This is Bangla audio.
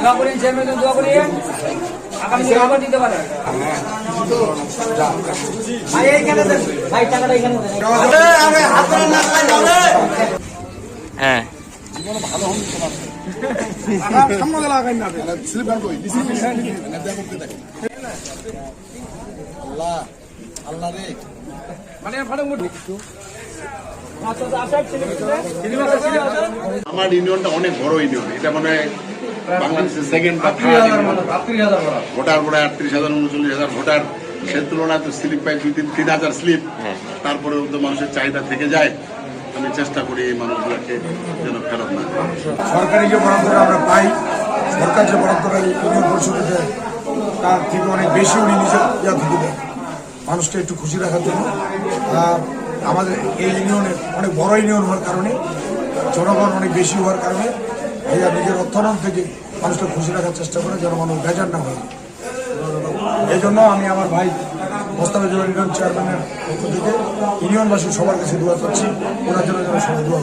দোয়া করেন, চেয়ারম্যান দোয়া করেন, আগামী দিনে আবার দিতে পারে। ভাই এইখানে দেন, ভাই টাকাটা এইখানে দেন। হ্যাঁ জীবনে ভালো হন তোমার সামনে লাগাই না স্লিপ আর কই ডিসিপ্লিন না দেখো কে দেখে আল্লাহ আল্লাহ রে মানে ফাড়ে মুঠ আমার ইউনিয়নটা অনেক বড় ইউনিয়ন, এটা মানে বাংলাদেশের সেকেন্ড বা ভোটার পরে 38,000 39,000 ভোটার, সে তুলনায় তো স্লিপ পাই 2-3,000 স্লিপ। তারপরেও তো মানুষের চাহিদা থেকে যায়, আমি চেষ্টা করি এই মানুষগুলোকে যেন ফেরত না। সরকারি যে বরাদ্দটা আমরা পাই, সরকার যে বরাদ্দটা ইউনিয়ন পরিষদে দেয় তার থেকে অনেক বেশি উনি নিজের ইয়া থেকে দেয় মানুষকে একটু খুশি রাখার জন্য। আর আমাদের এই ইউনিয়নের অনেক বড় ইউনিয়ন হওয়ার কারণে, জনগণ অনেক বেশি হওয়ার কারণে ভাইয়া নিজের অর্থনন থেকে মানুষকে খুশি রাখার চেষ্টা করে যেন মানুষ বেজার না হয়। এই জন্য আমি আমার ভাই মোস্তাফিজুর ইউনিয়ন চেয়ারম্যানের পক্ষ থেকে ইউনিয়নবাসী সবার কাছে দোয়া করছি, ওনার জন্য সবাই দোয়া